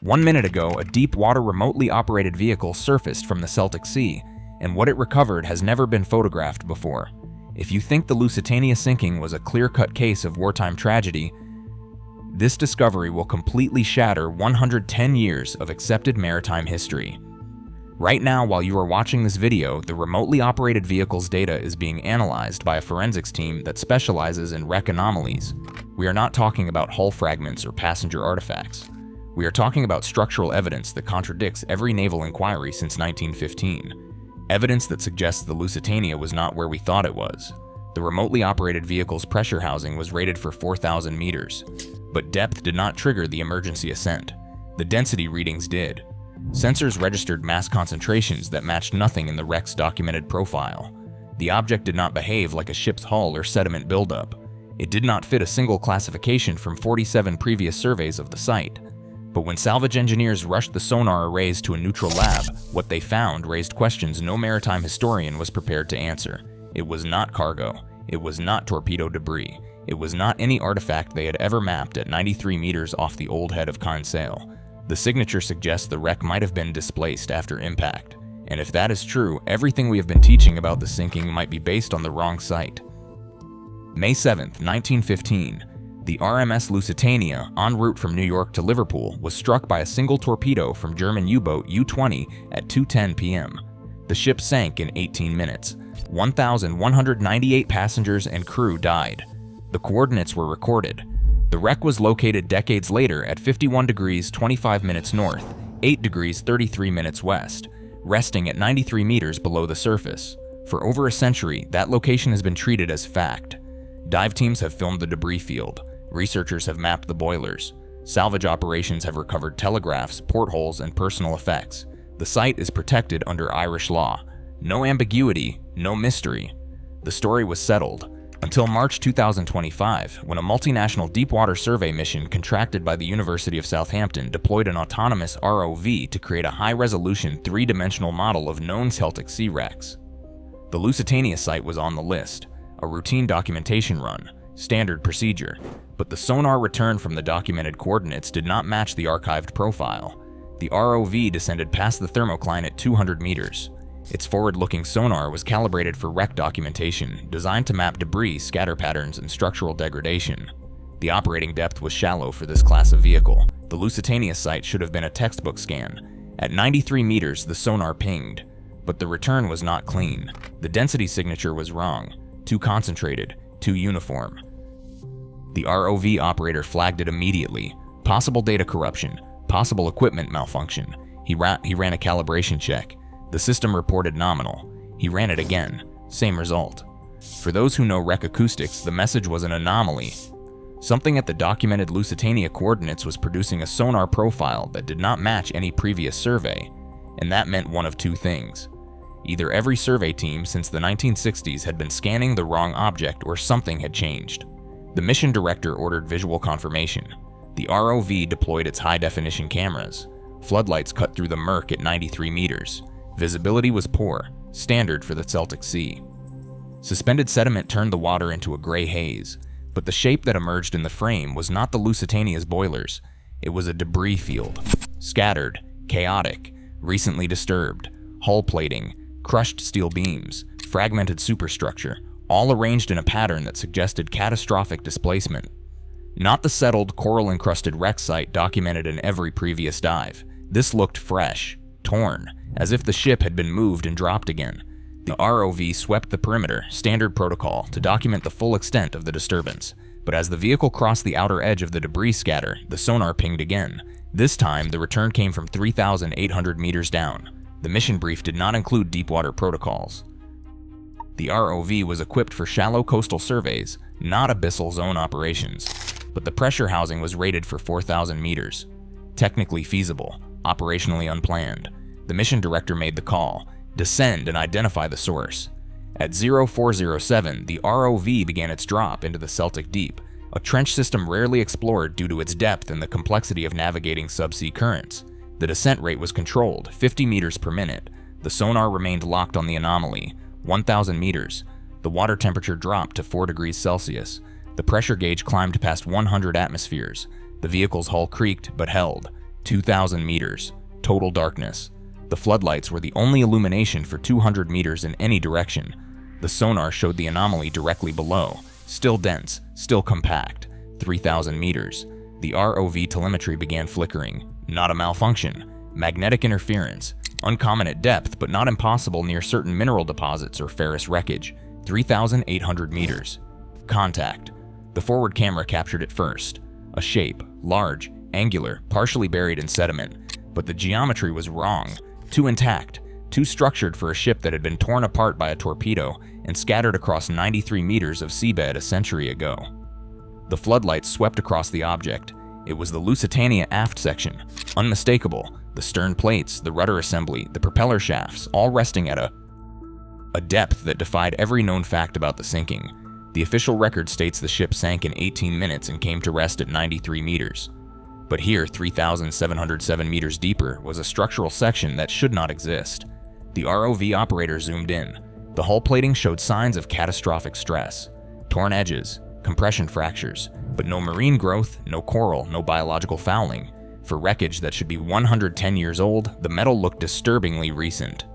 1 minute ago, a deep water remotely operated vehicle surfaced from the Celtic Sea, and what it recovered has never been photographed before. If you think the Lusitania sinking was a clear-cut case of wartime tragedy, this discovery will completely shatter 110 years of accepted maritime history. Right now, while you are watching this video, the remotely operated vehicle's data is being analyzed by a forensics team that specializes in wreck anomalies. We are not talking about hull fragments or passenger artifacts. We are talking about structural evidence that contradicts every naval inquiry since 1915. Evidence that suggests the Lusitania was not where we thought it was. The remotely operated vehicle's pressure housing was rated for 4,000 meters, but depth did not trigger the emergency ascent. The density readings did. Sensors registered mass concentrations that matched nothing in the wreck's documented profile. The object did not behave like a ship's hull or sediment buildup. It did not fit a single classification from 47 previous surveys of the site. But when salvage engineers rushed the sonar arrays to a neutral lab, what they found raised questions no maritime historian was prepared to answer. It was not cargo. It was not torpedo debris. It was not any artifact they had ever mapped at 93 meters off the old head of Kinsale. The signature suggests the wreck might have been displaced after impact. And if that is true, everything we have been teaching about the sinking might be based on the wrong site. May 7, 1915. The RMS Lusitania, en route from New York to Liverpool, was struck by a single torpedo from German U-boat U-20 at 2:10 p.m. The ship sank in 18 minutes. 1,198 passengers and crew died. The coordinates were recorded. The wreck was located decades later at 51 degrees 25 minutes north, 8 degrees 33 minutes west, resting at 93 meters below the surface. For over a century, that location has been treated as fact. Dive teams have filmed the debris field. Researchers have mapped the boilers. Salvage operations have recovered telegraphs, portholes, and personal effects. The site is protected under Irish law. No ambiguity, no mystery. The story was settled until March 2025, when a multinational deepwater survey mission contracted by the University of Southampton deployed an autonomous ROV to create a high-resolution, three-dimensional model of known Celtic Sea wrecks. The Lusitania site was on the list, a routine documentation run, standard procedure, but the sonar return from the documented coordinates did not match the archived profile. The ROV descended past the thermocline at 200 meters. Its forward-looking sonar was calibrated for wreck documentation, designed to map debris, scatter patterns, and structural degradation. The operating depth was shallow for this class of vehicle. The Lusitania site should have been a textbook scan. At 93 meters, the sonar pinged, but the return was not clean. The density signature was wrong, too concentrated, too uniform. The ROV operator flagged it immediately. Possible data corruption, possible equipment malfunction. He ran a calibration check. The system reported nominal. He ran it again. Same result. For those who know wreck acoustics, the message was an anomaly. Something at the documented Lusitania coordinates was producing a sonar profile that did not match any previous survey, and that meant one of two things. Either every survey team since the 1960s had been scanning the wrong object or something had changed. The mission director ordered visual confirmation. The ROV deployed its high-definition cameras. Floodlights cut through the murk at 93 meters. Visibility was poor, standard for the Celtic Sea. Suspended sediment turned the water into a gray haze, but the shape that emerged in the frame was not the Lusitania's boilers. It was a debris field. Scattered, chaotic, recently disturbed, hull plating, crushed steel beams, fragmented superstructure, all arranged in a pattern that suggested catastrophic displacement. Not the settled, coral-encrusted wreck site documented in every previous dive. This looked fresh, torn, as if the ship had been moved and dropped again. The ROV swept the perimeter, standard protocol, to document the full extent of the disturbance. But as the vehicle crossed the outer edge of the debris scatter, the sonar pinged again. This time, the return came from 3,800 meters down. The mission brief did not include deepwater protocols. The ROV was equipped for shallow coastal surveys, not abyssal zone operations. But the pressure housing was rated for 4,000 meters. Technically feasible, operationally unplanned. The mission director made the call: descend and identify the source. At 0407, the ROV began its drop into the Celtic Deep, a trench system rarely explored due to its depth and the complexity of navigating subsea currents. The descent rate was controlled, 50 meters per minute. The sonar remained locked on the anomaly, 1,000 meters. The water temperature dropped to 4 degrees Celsius. The pressure gauge climbed past 100 atmospheres. The vehicle's hull creaked but held. 2,000 meters. Total darkness. The floodlights were the only illumination for 200 meters in any direction. The sonar showed the anomaly directly below. Still dense, still compact. 3,000 meters. The ROV telemetry began flickering. Not a malfunction. Magnetic interference. Uncommon at depth, but not impossible near certain mineral deposits or ferrous wreckage. 3,800 meters. Contact. The forward camera captured it first. A shape, large, angular, partially buried in sediment. But the geometry was wrong. Too intact. Too structured for a ship that had been torn apart by a torpedo and scattered across 93 meters of seabed a century ago. The floodlights swept across the object. It was the Lusitania aft section. Unmistakable. The stern plates, the rudder assembly, the propeller shafts, all resting at a depth that defied every known fact about the sinking. The official record states the ship sank in 18 minutes and came to rest at 93 meters. But here, 3,707 meters deeper, was a structural section that should not exist. The ROV operator zoomed in. The hull plating showed signs of catastrophic stress. Torn edges, compression fractures, but no marine growth, no coral, no biological fouling. For wreckage that should be 110 years old, the metal looked disturbingly recent.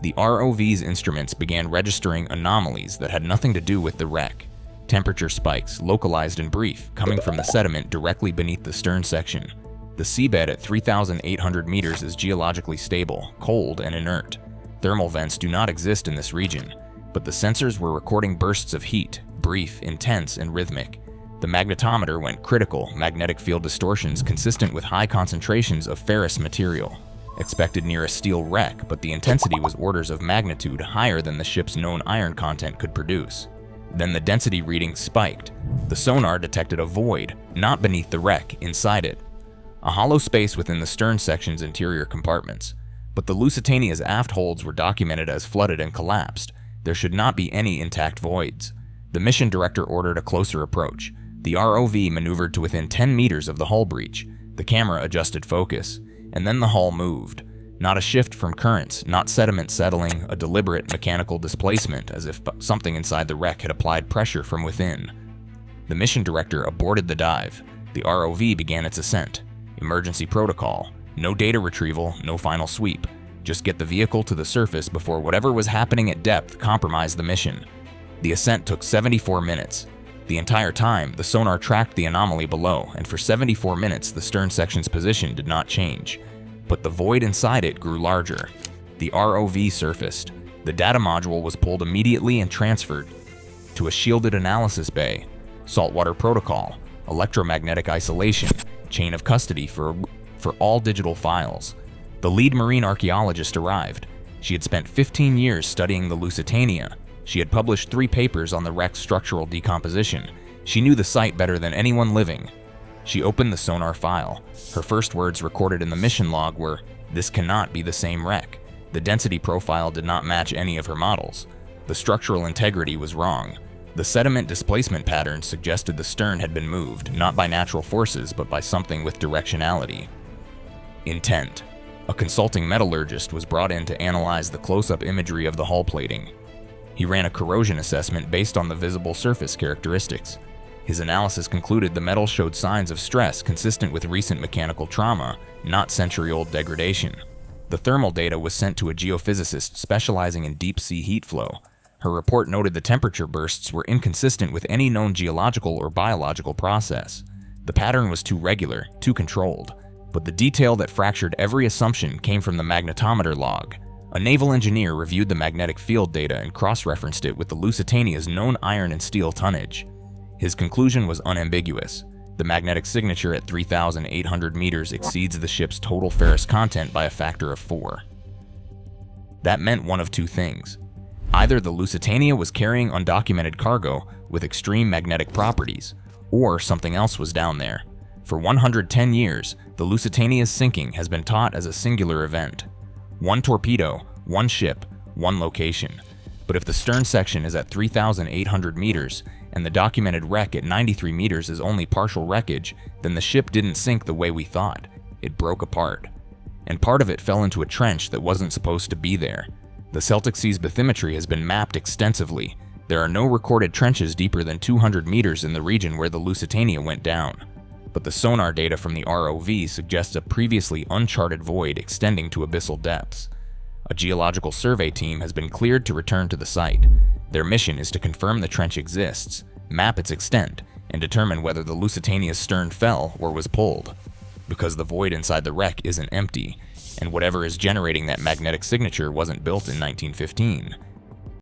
The ROV's instruments began registering anomalies that had nothing to do with the wreck. Temperature spikes, localized and brief, coming from the sediment directly beneath the stern section. The seabed at 3,800 meters is geologically stable, cold, and inert. Thermal vents do not exist in this region, but the sensors were recording bursts of heat, brief, intense, and rhythmic. The magnetometer went critical, magnetic field distortions consistent with high concentrations of ferrous material. Expected near a steel wreck, but the intensity was orders of magnitude higher than the ship's known iron content could produce. Then the density reading spiked. The sonar detected a void, not beneath the wreck, inside it. A hollow space within the stern section's interior compartments. But the Lusitania's aft holds were documented as flooded and collapsed. There should not be any intact voids. The mission director ordered a closer approach. The ROV maneuvered to within 10 meters of the hull breach. The camera adjusted focus, and then the hull moved. Not a shift from currents, not sediment settling, a deliberate mechanical displacement as if something inside the wreck had applied pressure from within. The mission director aborted the dive. The ROV began its ascent. Emergency protocol. No data retrieval, no final sweep. Just get the vehicle to the surface before whatever was happening at depth compromised the mission. The ascent took 74 minutes. The entire time, the sonar tracked the anomaly below, and for 74 minutes the stern section's position did not change. But the void inside it grew larger. The ROV surfaced. The data module was pulled immediately and transferred to a shielded analysis bay. Saltwater protocol, electromagnetic isolation, chain of custody for all digital files. The lead marine archaeologist arrived. She had spent 15 years studying the Lusitania. She had published 3 papers on the wreck's structural decomposition. She knew the site better than anyone living. She opened the sonar file. Her first words recorded in the mission log were, "This cannot be the same wreck." The density profile did not match any of her models. The structural integrity was wrong. The sediment displacement patterns suggested the stern had been moved, not by natural forces, but by something with directionality. Intent. A consulting metallurgist was brought in to analyze the close-up imagery of the hull plating. He ran a corrosion assessment based on the visible surface characteristics. His analysis concluded the metal showed signs of stress consistent with recent mechanical trauma, not century-old degradation. The thermal data was sent to a geophysicist specializing in deep-sea heat flow. Her report noted the temperature bursts were inconsistent with any known geological or biological process. The pattern was too regular, too controlled. But the detail that fractured every assumption came from the magnetometer log. A naval engineer reviewed the magnetic field data and cross-referenced it with the Lusitania's known iron and steel tonnage. His conclusion was unambiguous. The magnetic signature at 3,800 meters exceeds the ship's total ferrous content by a factor of 4. That meant one of two things. Either the Lusitania was carrying undocumented cargo with extreme magnetic properties, or something else was down there. For 110 years, the Lusitania's sinking has been taught as a singular event. One torpedo, one ship, one location. But if the stern section is at 3,800 meters and the documented wreck at 93 meters is only partial wreckage, then the ship didn't sink the way we thought. It broke apart. And part of it fell into a trench that wasn't supposed to be there. The Celtic Sea's bathymetry has been mapped extensively. There are no recorded trenches deeper than 200 meters in the region where the Lusitania went down. but the sonar data from the ROV suggests a previously uncharted void extending to abyssal depths. A geological survey team has been cleared to return to the site. Their mission is to confirm the trench exists, map its extent, and determine whether the Lusitania's stern fell or was pulled. Because the void inside the wreck isn't empty, and whatever is generating that magnetic signature wasn't built in 1915,